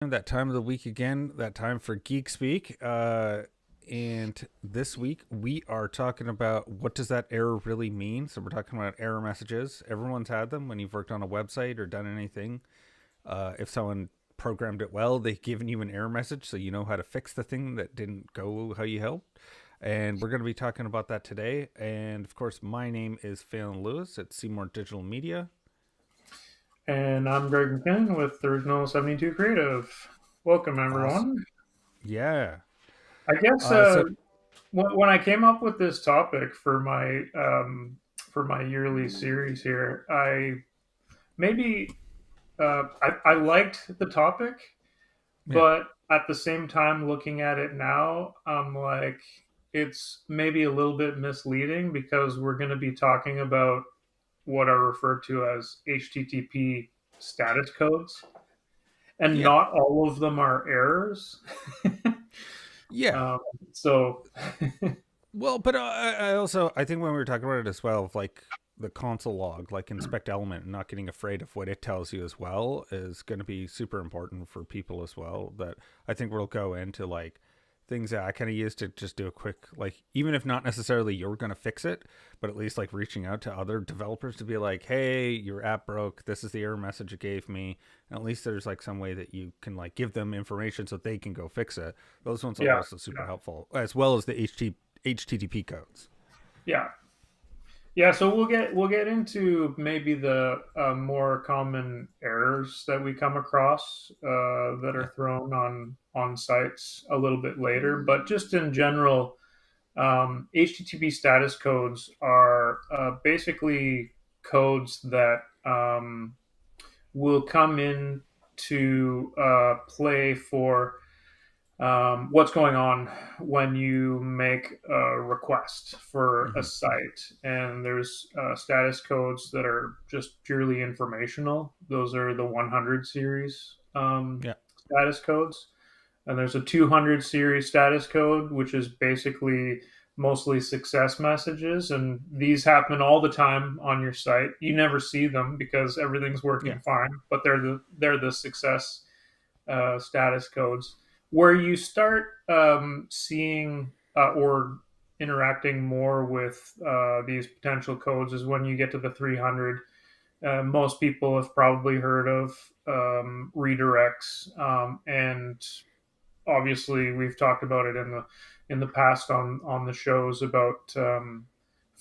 That time of the week again, that time for Geek Speak. And this week we are talking about what does that error really mean. So we're talking about error messages. Everyone's had them when you've worked on a website or done anything. If someone programmed it well, they've given you an error message so you know how to fix the thing that didn't go how you hoped. And we're going to be talking about that today. And of course, my name is Phelan Lewis at Seymour Digital Media. And I'm Greg McKinnon with the original 72 Creative. Welcome, Awesome. everyone. Yeah. I guess So when I came up with this topic for my yearly series here, I liked the topic, yeah. but at the same time, looking at it now, I'm like, it's maybe a little bit misleading because we're going to be talking about what are referred to as HTTP status codes, and Yeah. not all of them are errors. Yeah. um, so, Well, but I think when we were talking about it as well, of like the console log, like inspect element, and not getting afraid of what it tells you as well, is going to be super important for people as well. That I think we'll go into like things that I kind of use to just do a quick, like, even if not necessarily you're going to fix it, but at least like reaching out to other developers to be like, hey, your app broke, this is the error message it gave me, and at least there's like some way that you can like give them information so they can go fix it. Those ones are yeah, also super yeah, helpful, as well as the HTTP codes. yeah, yeah. So we'll get into maybe the more common errors that we come across that Yeah. are thrown on sites a little bit later. But just in general, HTTP status codes are basically codes that will come in to play for what's going on when you make a request for a Hmm. site. And there's status codes that are just purely informational. Those are the 100 series Yeah. status codes. And there's a 200 series status code, which is basically mostly success messages. And these happen all the time on your site. You never see them because everything's Yeah. working fine, but they're the success status codes. Where you start seeing or interacting more with these potential codes is when you get to the 300. Most people have probably heard of redirects, and obviously we've talked about it in the past on the shows about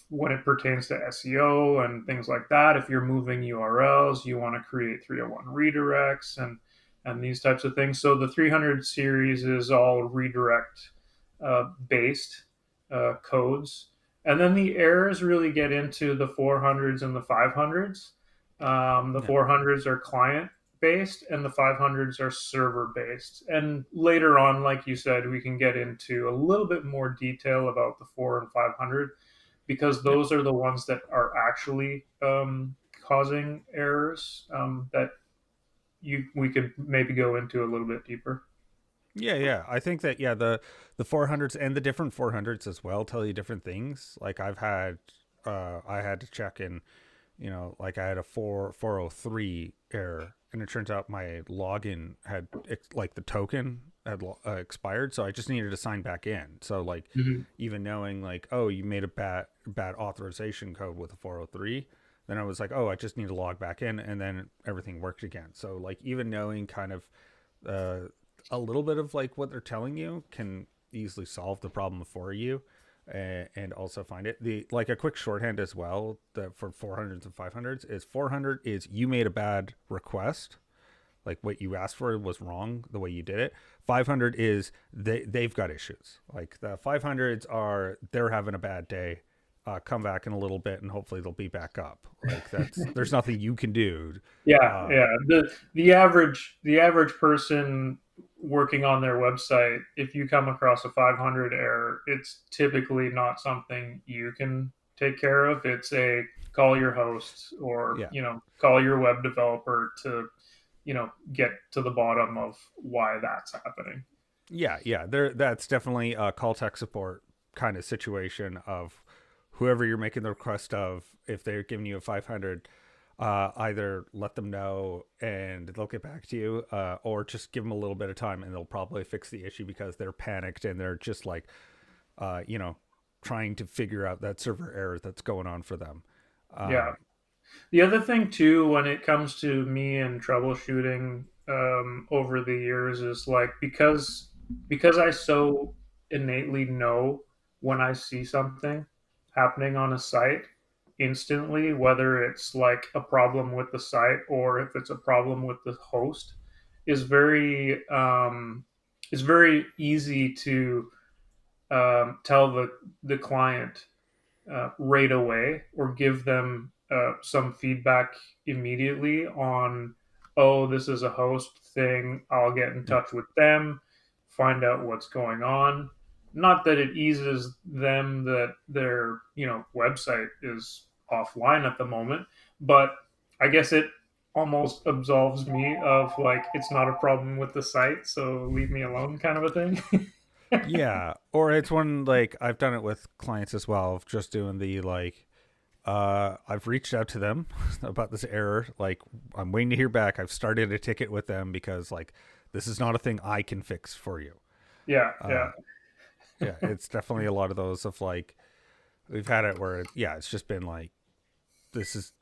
when it pertains to SEO and things like that. If you're moving URLs, you want to create 301 redirects and these types of things. So the 300 series is all redirect based codes. And then the errors really get into the 400s and the 500s. The Yeah. 400s are client based and the 500s are server based. And later on, like you said, we can get into a little bit more detail about the 4 and 500 because Yeah. those are the ones that are actually causing errors that you we could maybe go into a little bit deeper. Yeah, yeah. I think that the 400s and the different 400s as well tell you different things. Like I had to check in, like I had a 403 error, and it turns out my login had like the token had expired, so I just needed to sign back in. So like Mhm. even knowing like, oh, you made a bad authorization code with a 403, then I was like, oh, I just need to log back in, and then everything worked again. So like even knowing kind of uh, a little bit of like what they're telling you can easily solve the problem for you, and also find it. The like a quick shorthand as well that for 400s and 500s is 400 is you made a bad request, like what you asked for was wrong the way you did it. 500 is they've got issues. Like the 500s are they're having a bad day. Come back in a little bit and hopefully they'll be back up. Like there's nothing you can do. Yeah, uh yeah. The average person working on their website, if you come across a 500 error, it's typically not something you can take care of. It's a call your host or yeah. call your web developer to get to the bottom of why that's happening. Yeah, yeah. There, that's definitely a call tech support kind of situation of whoever you're making the request of. If they're giving you a 500, either let them know and they'll get back to you, or just give them a little bit of time and they'll probably fix the issue because they're panicked and they're just like, you know, trying to figure out that server error that's going on for them. Yeah. Um, The other thing too, when it comes to me and troubleshooting over the years, is like because I so innately know when I see something happening on a site instantly, whether it's like a problem with the site or if it's a problem with the host, is very it's very easy to tell the client right away or give them some feedback immediately on, oh, this is a host thing. I'll get in touch with them, find out what's going on. Not that it eases them that their website is offline at the moment, but I guess it almost absolves me of like it's not a problem with the site, so leave me alone kind of a thing. yeah, or it's one like I've done it with clients as well, of just doing the like, I've reached out to them about this error. Like, I'm waiting to hear back. I've started a ticket with them because like this is not a thing I can fix for you. Yeah, yeah. Uh, yeah, it's definitely a lot of those of like we've had it where yeah, it's just been like this is,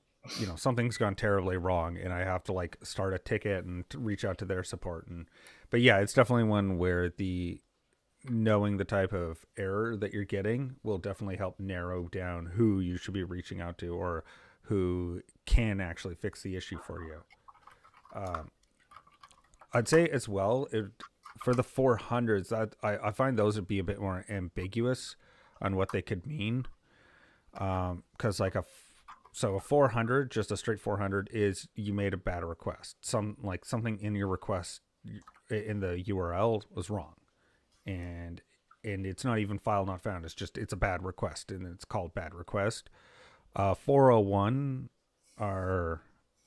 something's gone terribly wrong and I have to like start a ticket and to reach out to their support. And but yeah, it's definitely one where the knowing the type of error that you're getting will definitely help narrow down who you should be reaching out to or who can actually fix the issue for you. Um, I'd say as well, for the 400s, that I find those would be a bit more ambiguous on what they could mean. Because like a 400, just a straight 400, is you made a bad request. Something in your request in the URL was wrong, and it's not even file not found. It's a bad request, and it's called bad request. 401 are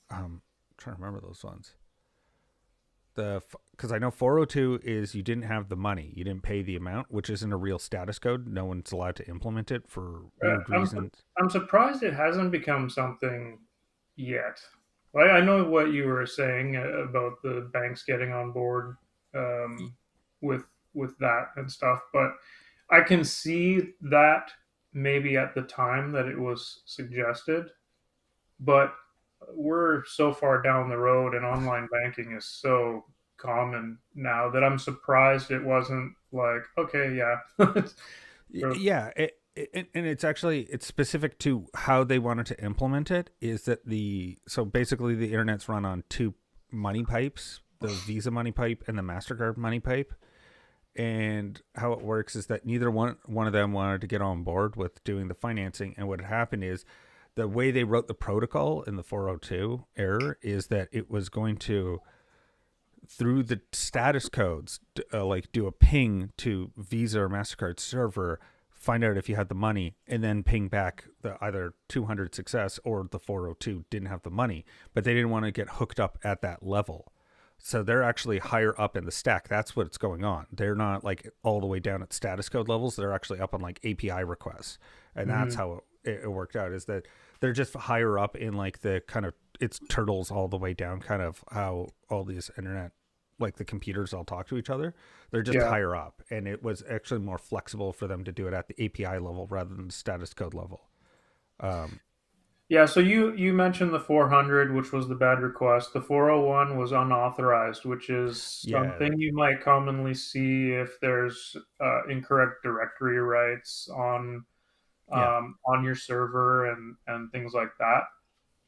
trying to remember those ones. Because I know 402 is you didn't have the money, you didn't pay the amount, which isn't a real status code. No one's allowed to implement it for Uh, weird I'm reasons. I'm surprised it hasn't become something yet. Like, I know what you were saying about the banks getting on board um, with that and stuff, but I can see that maybe at the time that it was suggested, but we're so far down the road, and online banking is so common now that I'm surprised it wasn't like, okay, yeah. Yeah, and it's actually it's specific to how they wanted to implement it. Is that so basically the internet's run on two money pipes, the Visa money pipe and the Mastercard money pipe. And how it works is that neither one of them wanted to get on board with doing the financing. And what had happened is the way they wrote the protocol in the 402 error is that it was going to, through the status codes, like do a ping to Visa or Mastercard server, find out if you had the money, and then ping back the either 200 success or the 402 didn't have the money. But they didn't want to get hooked up at that level. So they're actually higher up in the stack. That's what's going on. They're not like all the way down at status code levels. They're actually up on like API requests. And that's Mhm. how it worked out, is that they're just higher up in like the kind of, it's turtles all the way down, kind of how all these internet, like the computers all talk to each other. They're just Yeah. higher up. And it was actually more flexible for them to do it at the API level rather than the status code level. Um, Yeah, so you mentioned the 400, which was the bad request. The 401 was unauthorized, which is yeah. something you might commonly see if there's incorrect directory rights Yeah. on your server and things like that.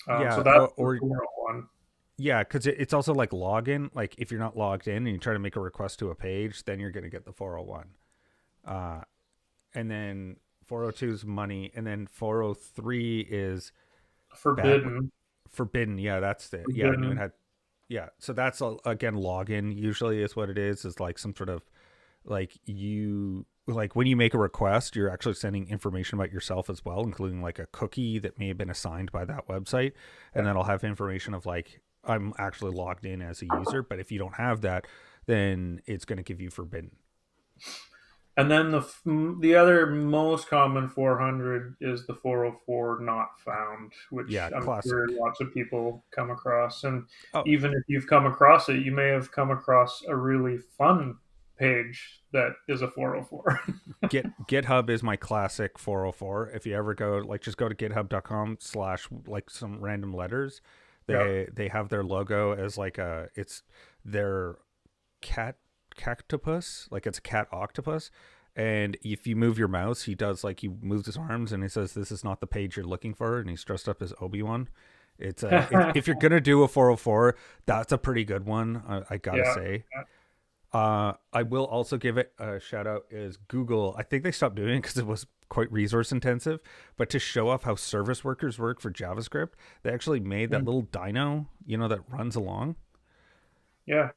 So Yeah. that's Or, the or 401. Yeah, because it's also like login. Like if you're not logged in and you try to make a request to a page, then you're going to get the 401. Uh, and then 402 is money, and then 403 is bad Forbidden. forbidden. Yeah, that's the yeah. I knew it Forbidden. had yeah. So that's again login. Usually is what it is like some sort of like you like when you make a request, you're actually sending information about yourself as well, including like a cookie that may have been assigned by that website, and then I'll have information of like I'm actually logged in as a user. But if you don't have that, then it's going to give you forbidden. And then the other most common 400 is the 404 not found, which Yeah, I'm sure classic. lots of people come across. And Oh, even if you've come across it, you may have come across a really fun page that is a 404. GitHub is my classic 404. If you ever go, like, just go to github.com slash like some random letters. Yeah. They have their logo as like it's their cat cactopus, like it's a cat octopus. And if you move your mouse, he does like he moves his arms and he says, "This is not the page you're looking for," and he's dressed up as Obi-Wan. If you're gonna do a 404, that's a pretty good one. I gotta Yeah. say. I will also give it a shout out is Google. I think they stopped doing it because it was quite resource intensive. But to show off how service workers work for JavaScript, they actually made that Mm. little dino, that runs along. Yeah.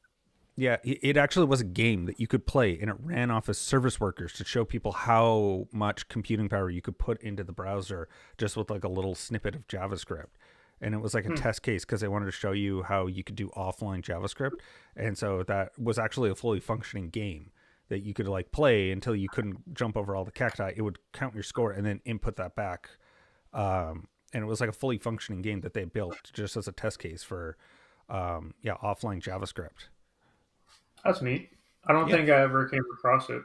Yeah, it actually was a game that you could play, and it ran off as service workers to show people how much computing power you could put into the browser just with like a little snippet of JavaScript. And it was like a Hmm. test case because they wanted to show you how you could do offline JavaScript. And so that was actually a fully functioning game that you could like play until you couldn't jump over all the cacti. It would count your score and then input that back. And it was like a fully functioning game that they built just as a test case for, yeah, offline JavaScript. That's neat. I don't Yeah, think I ever came across it.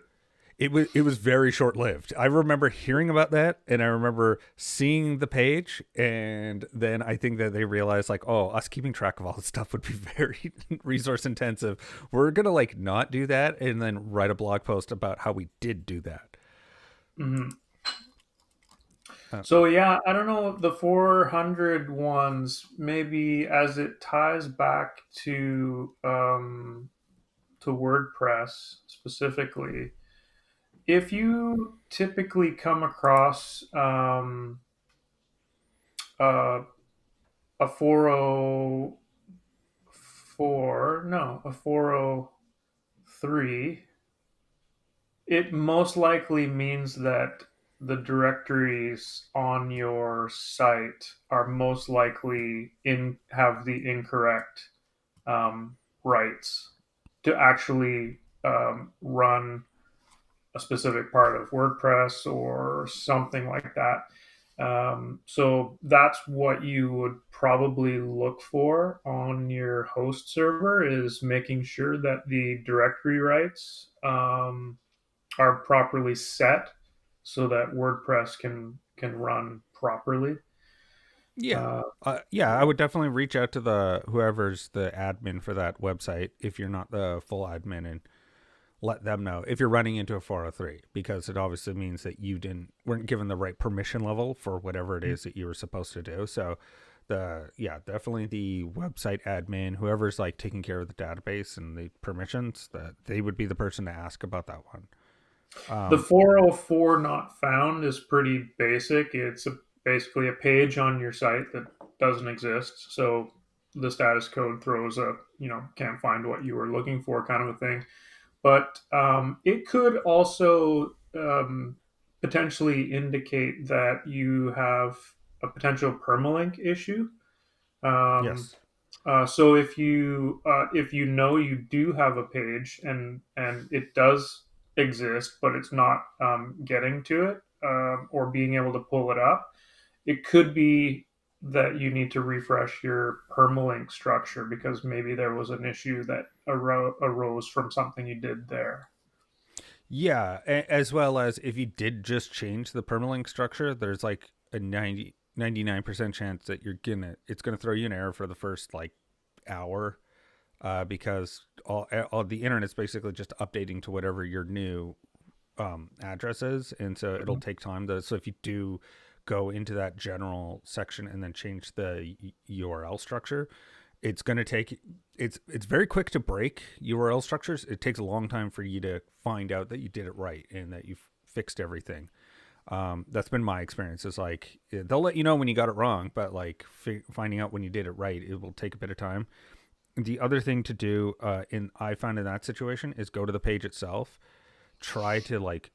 it was very short lived. I remember hearing about that, and I remember seeing the page, and then I think that they realized like, oh, us keeping track of all this stuff would be very resource intensive. We're gonna like not do that, and then write a blog post about how we did do that. Hmm. Uh, So yeah, I don't know the 400 ones. Maybe as it ties back to WordPress specifically. If you typically come across uh, a 404, no, a 403, it most likely means that the directories on your site are most likely in have the incorrect rights to actually run a specific part of WordPress or something like that. So that's what you would probably look for on your host server is making sure that the directory rights are properly set so that WordPress can run properly. yeah. Uh, Yeah, I would definitely reach out to the whoever's the admin for that website if you're not the full admin, and let them know if you're running into a 403, because it obviously means that you weren't given the right permission level for whatever it is that you were supposed to do. So definitely the website admin, whoever's like taking care of the database and the permissions, that they would be the person to ask about that one. the um 404 not found is pretty basic. It's basically a page on your site that doesn't exist. So the status code throws a, can't find what you were looking for kind of a thing. But it could also potentially indicate that you have a potential permalink issue. Um, yes. so if you know you do have a page and it does exist, but it's not getting to it or being able to pull it up, it could be that you need to refresh your permalink structure because maybe there was an issue that arose from something you did there. Yeah, as well as if you did just change the permalink structure, there's like a 99% chance that it's gonna throw you an error for the first like hour, because all the internet's basically just updating to whatever your new address is, and so it'll Mhm. take time to. So if you do go into that general section and then change the URL structure, it's going to take it's very quick to break URL structures. It takes a long time for you to find out that you did it right and that you've fixed everything. That's been my experience. Is like they'll let you know when you got it wrong, but like finding out when you did it right, it will take a bit of time. The other thing to do, in I found in that situation, is go to the page itself, try to like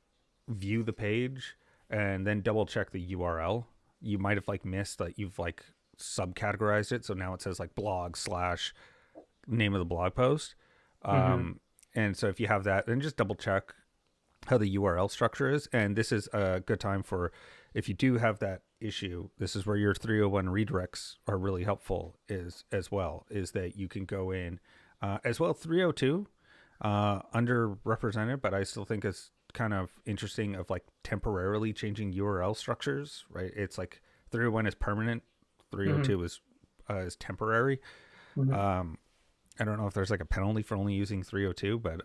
view the page, and then double check the URL. You might have like missed that you've like subcategorized it, so now it says like blog slash name of the blog post. Mm-hmm. And so if you have that, then just double check how the URL structure is. And this is a good time for, if you do have that issue, this is where your 301 redirects are really helpful, is as well, is that you can go in as well. 302 underrepresented, but I still think it's kind of interesting of like temporarily changing URL structures, right? It's like 301 is permanent, Mm-hmm. 302 is temporary. Mm-hmm. um I don't know if there's like a penalty for only using 302, but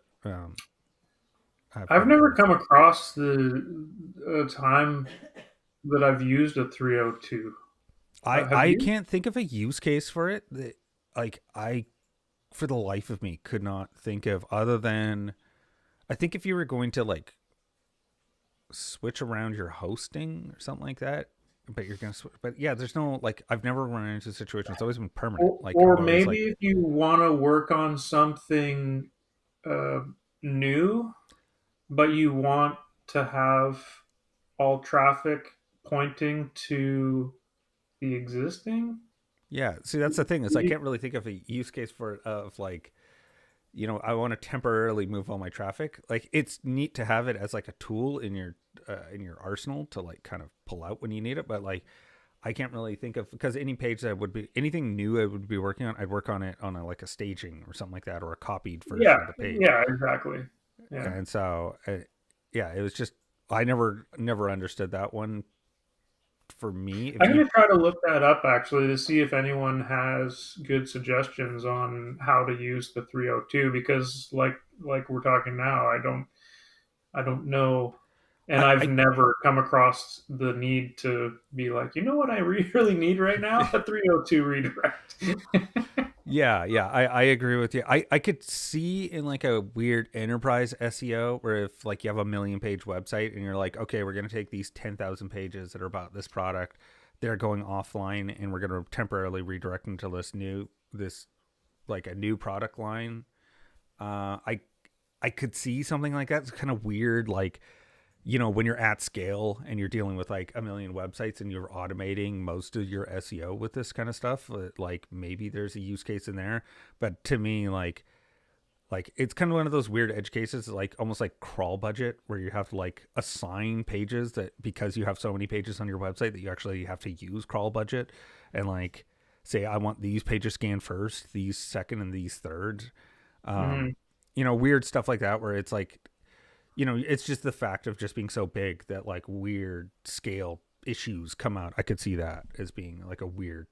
I've I've heard never both. come across the time that I've used a 302. Have I you? can't think of a use case for it that, like, I for the life of me could not think of, other than I think if you were going to like switch around your hosting or something like that, but you're gonna switch. But yeah, there's no, like, I've never run into a situation. It's always been permanent. Like Or I've always maybe like, if you want to work on something uh, new, but you want to have all traffic pointing to the existing. yeah. See, that's the thing, is I can't really think of a use case for it of like, I want to temporarily move all my traffic. Like, it's neat to have it as like a tool in your arsenal to like kind of pull out when you need it, but like I can't really think of, because any page that would be anything new I would be working on, I'd work on it on a, like a staging or something like that, or a copied Yeah, version of the page. yeah, exactly. Yeah. And so, yeah, it was just, I never understood that one for me. If I'm you, going to try to look that up actually to see if anyone has good suggestions on how to use the 302 because like we're talking now, I don't know, and I've I never come across the need to be like, you know what I really need right now? A 302 redirect. Yeah, yeah, I agree with you. I could see in like a weird enterprise SEO where if like you have a million page website and you're like, okay, we're gonna take these 10,000 pages that are about this product, they're going offline, and we're gonna temporarily redirect them to this like a new product line. I could see something like that. It's kind of weird, like, when you're at scale and you're dealing with like a million websites and you're automating most of your SEO with this kind of stuff, like maybe there's a use case in there. But to me, like it's kind of one of those weird edge cases, like almost like crawl budget, where you have to like assign pages that, because you have so many pages on your website, that you actually have to use crawl budget, and like say I want these pages scanned first, these second, and these third. Mhm. Um, weird stuff like that, where it's like, it's just the fact of just being so big that like weird scale issues come out. I could see that as being like a weird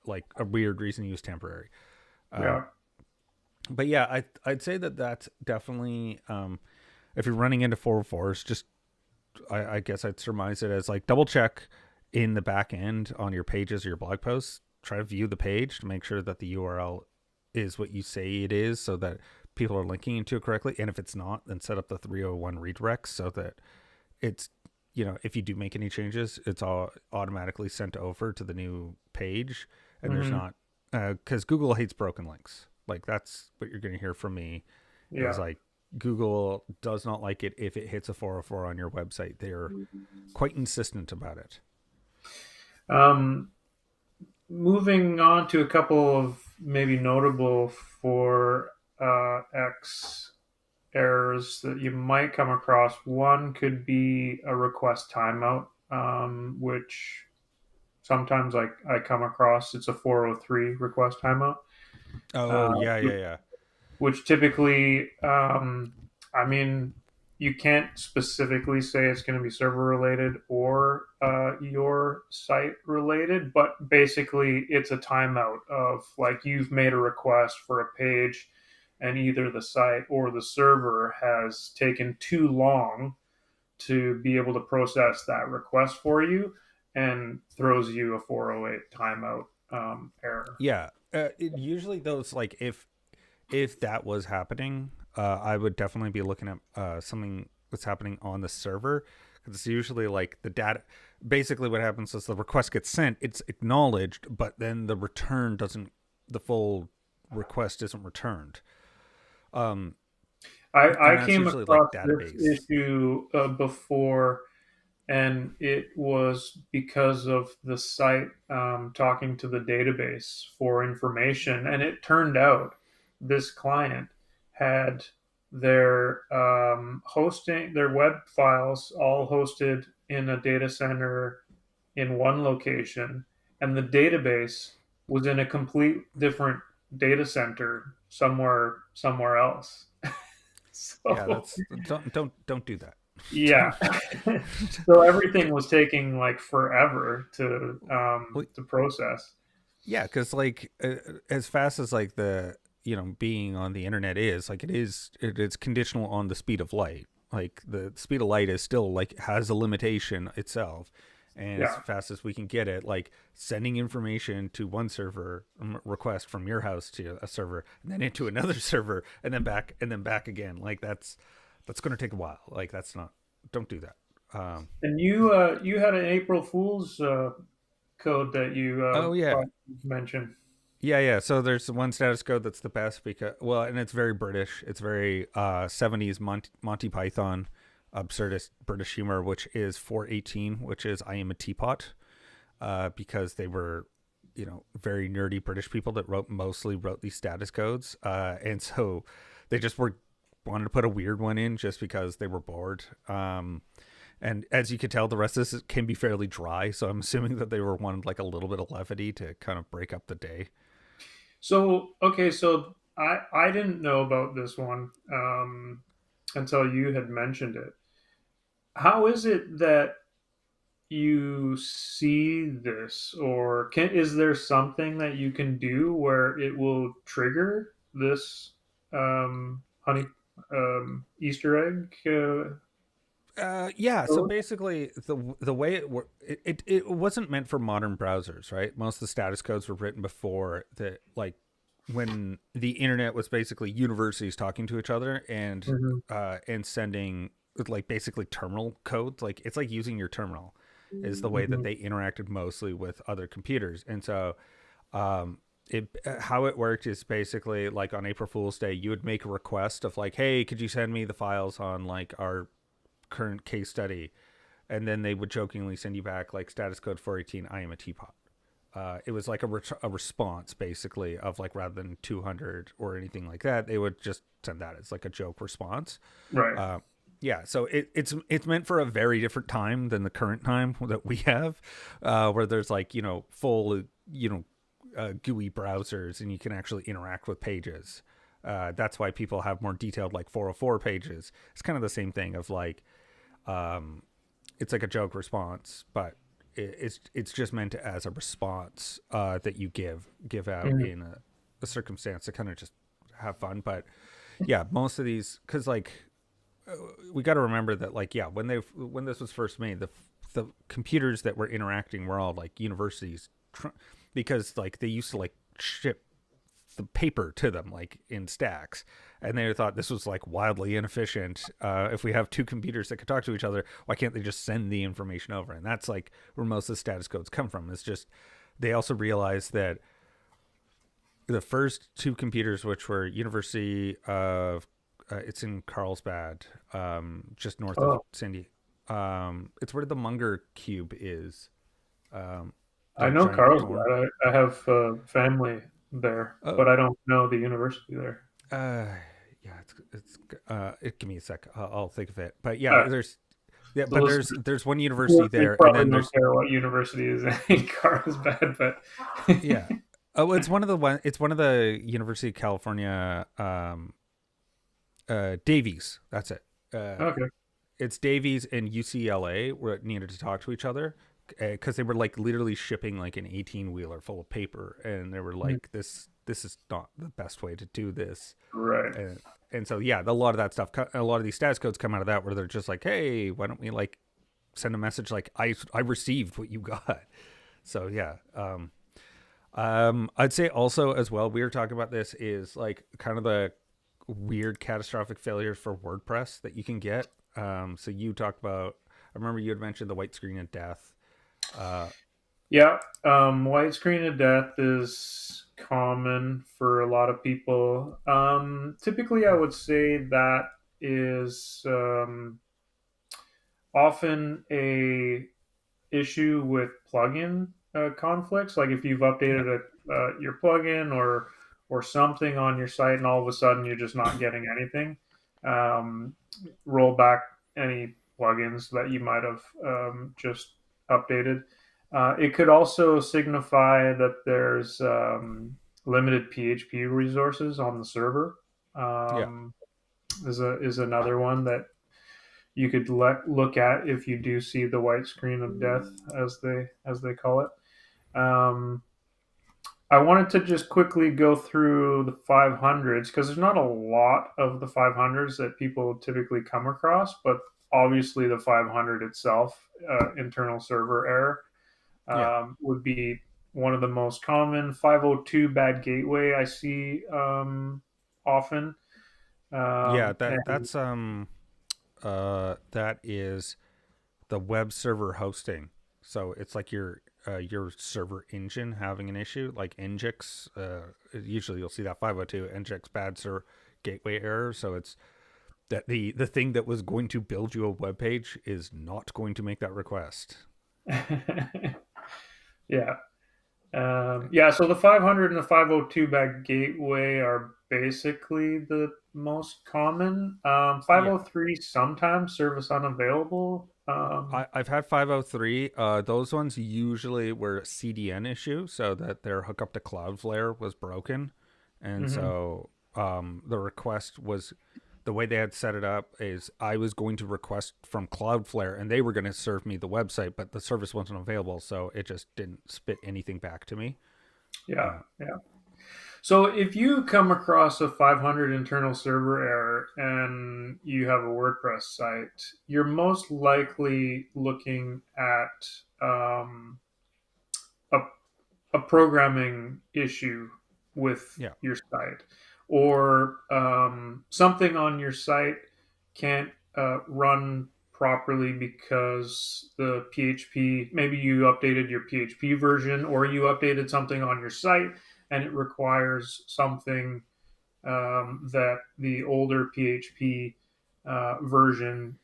like a weird reason to use temporary. Uh, Yeah. but yeah, I'd say that that's definitely, if you're running into 404s, just, I guess I'd surmise it as like double check in the back end on your pages or your blog posts. Try to view the page to make sure that the URL is what you say it is, so that people are linking into it correctly. And if it's not, then set up the 301 redirects so that it's, if you do make any changes, it's all automatically sent over to the new page. And there's Hmm. not, because Google hates broken links. Like, that's what you're going to hear from me, is Yeah. like, Google does not like it if it hits a 404 on your website. They're quite insistent about it. Um, moving on to a couple of maybe notable for X errors that you might come across. One could be a request timeout, which sometimes I come across. It's a 403 request timeout, uh, Oh, yeah, which, yeah, yeah. which typically, I mean, you can't specifically say it's going to be server related or your site related, but basically it's a timeout of like you've made a request for a page and either the site or the server has taken too long to be able to process that request for you and throws you a 408 timeout error. Yeah. Usually those, like, if that was happening, I would definitely be looking at something that's happening on the server, because it's usually like the data. Basically, what happens is the request gets sent, it's acknowledged, but then the full request isn't returned. Um, I and that's came usually like across this database. issue before, and it was because of the site talking to the database for information. And it turned out this client had their hosting, their web files all hosted in a data center in one location, and the database was in a complete different data center somewhere else. Yeah, So that's don't do that. yeah, Don't. so everything was taking like forever Well, to process. yeah, because like as fast as like the being on the internet is, like it's conditional on the speed of light. Like the speed of light is still like has a limitation itself, and as Yeah. fast as we can get it, like sending information to one server request from your house to a server, and then into another server, and then back again. Like that's going to take a while. Like that's not. Don't do that. And you had an April Fool's code that you Oh yeah, mentioned. yeah. So there's one status code that's the best because and it's very British. It's very 70s Monty Python absurdist British humor, which is 418, which is I am a teapot, because they were very nerdy British people that mostly wrote these status codes, and so they just wanted to put a weird one in just because they were bored. And as you can tell, the rest of this can be fairly dry. So I'm assuming that they were wanted like a little bit of levity to kind of break up the day. So okay, so I didn't know about this one until you had mentioned it. How is it that you see this, or can is there something that you can do where it will trigger this honey Easter egg Yeah. So code? basically, the way it wasn't meant for modern browsers, right? Most of the status codes were written before the like when the internet was basically universities talking to each other Hmm. and sending like basically terminal codes. Like it's like using your terminal is the way that Hmm. they interacted mostly with other computers, and so it how it worked is basically like on April Fool's Day, you would make a request of like, hey, could you send me the files on like our current case study, and then they would jokingly send you back like status code 418. I am a teapot. It was like a response basically of like rather than 200 or anything like that, they would just send that as like a joke response. Right. Uh, yeah, so it's meant for a very different time than the current time that we have, where there's like full GUI browsers and you can actually interact with pages. That's why people have more detailed like 404 pages. It's kind of the same thing of like it's like a joke response, but it's just meant as a response that you give out Mhm. in a circumstance to kind of just have fun. But yeah, most of these because like we got to remember that like yeah when this was first made the computers that were interacting were all like universities because like they used to like ship the paper to them like in stacks, and they thought this was like wildly inefficient. If we have two computers that can talk to each other, why can't they just send the information over? And that's like where most of the status codes come from. It's just they also realized that the first two computers, which were University of it's in Carlsbad, just north of Oh, Sandy. It's where the Munger cube is, I the know giant dorm. Carlsbad. I have family there, Oh, but I don't know the university there. uh, yeah, give me a sec. I'll think of it. But yeah, Uh, there's yeah, the but listeners, there's one university they there, and probably then don't there's care what university is in Carlsbad, but yeah. Oh, it's one of the one. It's one of the University of California, Davies. That's it. okay. It's Davies and UCLA where it needed to talk to each other because they were like literally shipping like an 18 wheeler full of paper, and they were Mm. like, this is not the best way to do this, Right. and so yeah, a lot of that stuff, a lot of these status codes come out of that where they're just like, hey, why don't we like send a message like I received what you got. So yeah, I'd say also as well, we were talking about this is like kind of the weird catastrophic failures for WordPress that you can get. So you talked about, I remember you had mentioned the white screen of death. Uh, Yeah. Widescreen of death is common for a lot of people. Typically, I would say that is often a issue with plugin conflicts. Like if you've yeah, updated your plugin or something on your site, and all of a sudden you're just not getting anything. um, roll back any plugins that you might have just updated. It could also signify that there's limited PHP resources on the server. Yeah. Um, is another one that you could look at if you do see the white screen of death, as they call it. I wanted to just quickly go through the 500s because there's not a lot of the 500s that people typically come across, but obviously the 500 itself, internal server error, Yeah. would be one of the most common. 502 bad gateway I see often. Yeah, And that is the web server hosting. So it's like your server engine having an issue, like Nginx. Usually you'll see that 502 Nginx bad server gateway error. So it's that the thing that was going to build you a web page is not going to make that request. yeah. Yeah, so the 500 and the 502 back gateway are basically the most common. Yeah. 503 sometimes service unavailable. I've had 503. Those ones usually were a CDN issue, so that their hookup to Cloudflare was broken, and Mhm. so the request was the way they had set it up is I was going to request from Cloudflare, and they were going to serve me the website, but the service wasn't available, so it just didn't spit anything back to me. Yeah, Uh, yeah. So if you come across a 500 internal server error and you have a WordPress site, you're most likely looking at a a programming issue with yeah, your site, or something on your site can't run properly because the PHP, maybe you updated your PHP version or you updated something on your site and it requires something that the older PHP version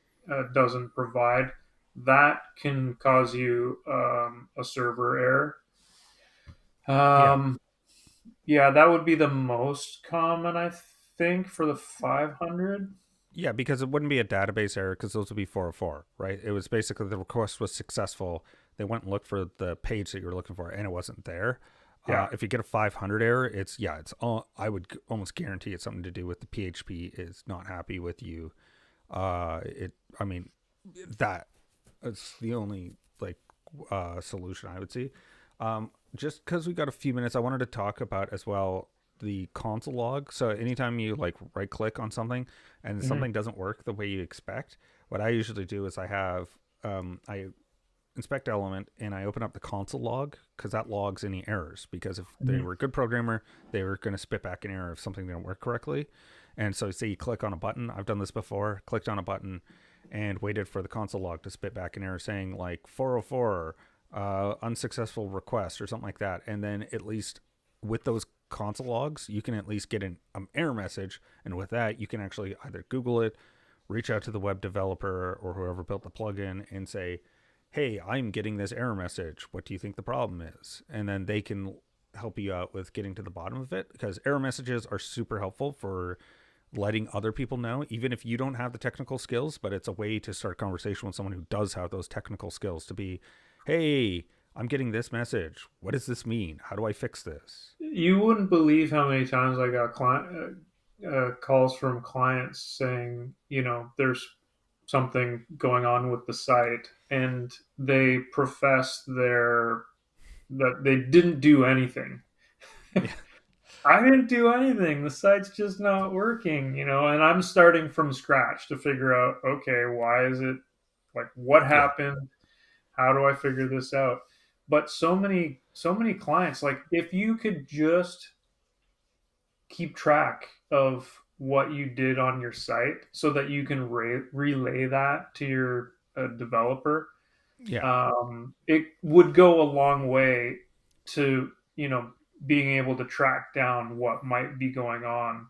doesn't provide. That can cause you a server error. yeah. Um, yeah, that would be the most common, I think, for the 500. Yeah, because it wouldn't be a database error because those would be 404, right? It was basically the request was successful. They went and looked for the page that you were looking for, and it wasn't there. Yeah, If you get a 500 error, it's all. I would almost guarantee it's something to do with the PHP is not happy with you. I mean, that it's the only like solution I would see. Just because we got a few minutes, I wanted to talk about as well the console log. So anytime you like right click on something and hmm something doesn't work the way you expect, what I usually do is I inspect element and I open up the console log because that logs any errors. Because if they hmm were a good programmer, they were going to spit back an error if something didn't work correctly. And so say you click on a button, I've done this before, clicked on a button and waited for the console log to spit back an error saying like 404 unsuccessful request or something like that. And then at least with those console logs, you can at least get an error message. And with that, you can actually either Google it, reach out to the web developer or whoever built the plugin and say, hey, I'm getting this error message. What do you think the problem is? And then they can help you out with getting to the bottom of it because error messages are super helpful for letting other people know, even if you don't have the technical skills, but it's a way to start a conversation with someone who does have those technical skills to be, hey, I'm getting this message. What does this mean? How do I fix this? You wouldn't believe how many times I got calls from clients saying, there's something going on with the site, and they profess that they didn't do anything. Yeah. I didn't do anything. The site's just not working, and I'm starting from scratch to figure out, okay, why is it, like, what Yeah. happened? How do I figure this out? But so many clients, like, if you could just keep track of what you did on your site so that you can relay that to your developer, Yeah. it would go a long way to being able to track down what might be going on.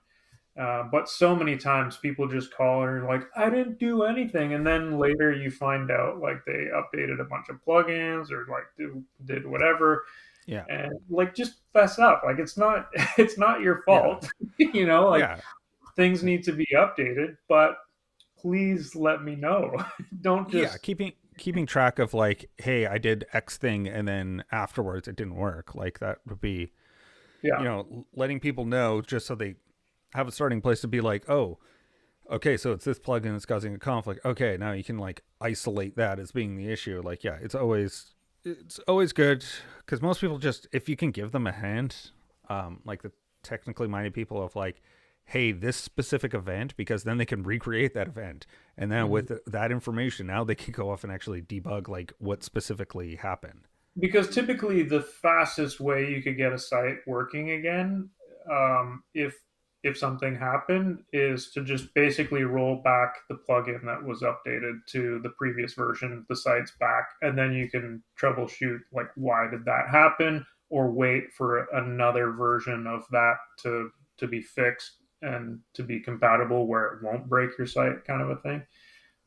But so many times people just call and are like, I didn't do anything. And then later you find out like they updated a bunch of plugins or like did whatever. Yeah. And like just fess up. Like it's not it's not your Yeah. fault. Like Yeah. things need to be updated, but please let me know. Don't Yeah, just keeping track of like, hey, I did X thing and then afterwards it didn't work. Like that would be, yeah. letting people know just so they have a starting place to be like, oh, okay, so it's this plugin that's causing a conflict. Okay, now you can like isolate that as being the issue. Like, yeah, it's always good because most people just, if you can give them a hint, like the technically minded people of like, hey, this specific event, because then they can recreate that event, and then Mhm. with that information, now they can go off and actually debug like what specifically happened. Because typically the fastest way you could get a site working again, if something happened, is to just basically roll back the plugin that was updated to the previous version of the site's back, and then you can troubleshoot like why did that happen, or wait for another version of that to be fixed and to be compatible where it won't break your site, kind of a thing.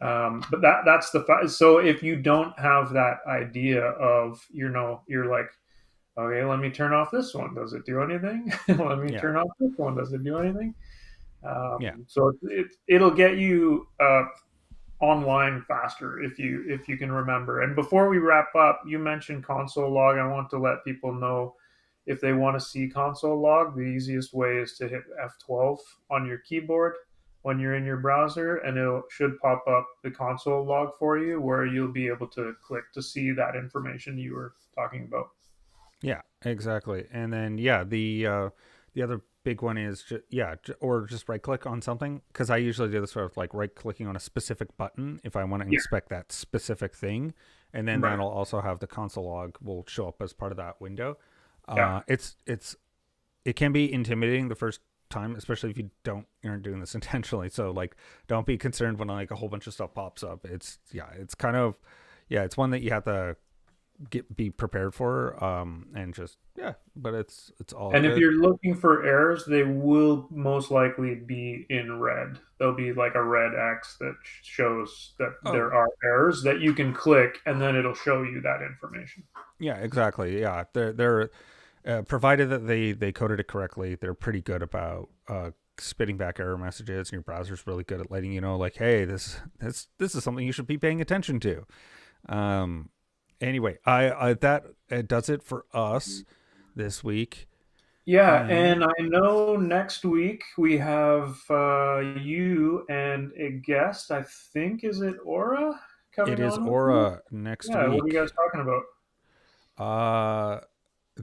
But that's the so if you don't have that idea of you're like, okay, let me turn off this one, does it do anything? Let me Yeah, turn off this one, does it do anything? yeah, So it'll get you online faster if you can remember. And before we wrap up, you mentioned console log. I want to let people know, if they want to see console log, the easiest way is to hit F12 on your keyboard when you're in your browser, and it should pop up the console log for you, where you'll be able to click to see that information you were talking about. yeah, exactly. And then yeah, the other big one is or just right click on something, because I usually do this sort of like right clicking on a specific button if I want to Yeah, inspect that specific thing, and then right. that'll also have the console log will show up as part of that window. Yeah. It can be intimidating the first time, especially if you aren't doing this intentionally. So like, don't be concerned when like a whole bunch of stuff pops up. It's kind of, it's one that you have to be prepared for, and just, but it's all And if good. you're looking for errors, they will most likely be in red. There'll be like a red X that shows that Oh, there are errors that you can click, and then it'll show you that information. yeah, exactly. Yeah, they're provided that they coded it correctly, they're pretty good about spitting back error messages, and your browser's really good at letting you know like, hey, this is something you should be paying attention to. um anyway, I that does it for us this week. Yeah, And and I know next week we have you and a guest. I think, is it Aura it coming is on with you? Aura next Yeah, what are you week. guys talking about? uh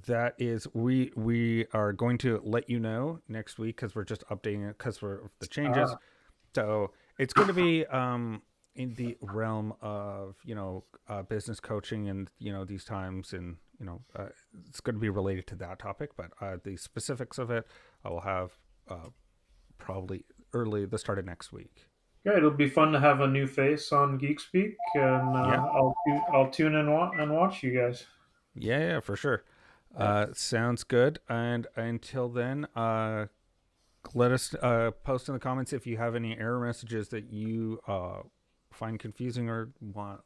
that is, we are going to let you know next week because we're just updating it because we're the changes. Ah, So it's going to be in the realm of business coaching, and these times, and it's going to be related to that topic. But the specifics of it, I will have probably early the start of next week. great. It'll be fun to have a new face on Geek Speak, and Yeah, I'll tune in and watch you guys. yeah, for sure. Yeah. Sounds good. And until then, let us post in the comments if you have any error messages that you find confusing, or want,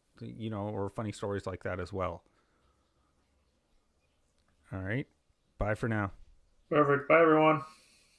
or funny stories like that as well. All right. Bye for now. Perfect. Bye, everyone.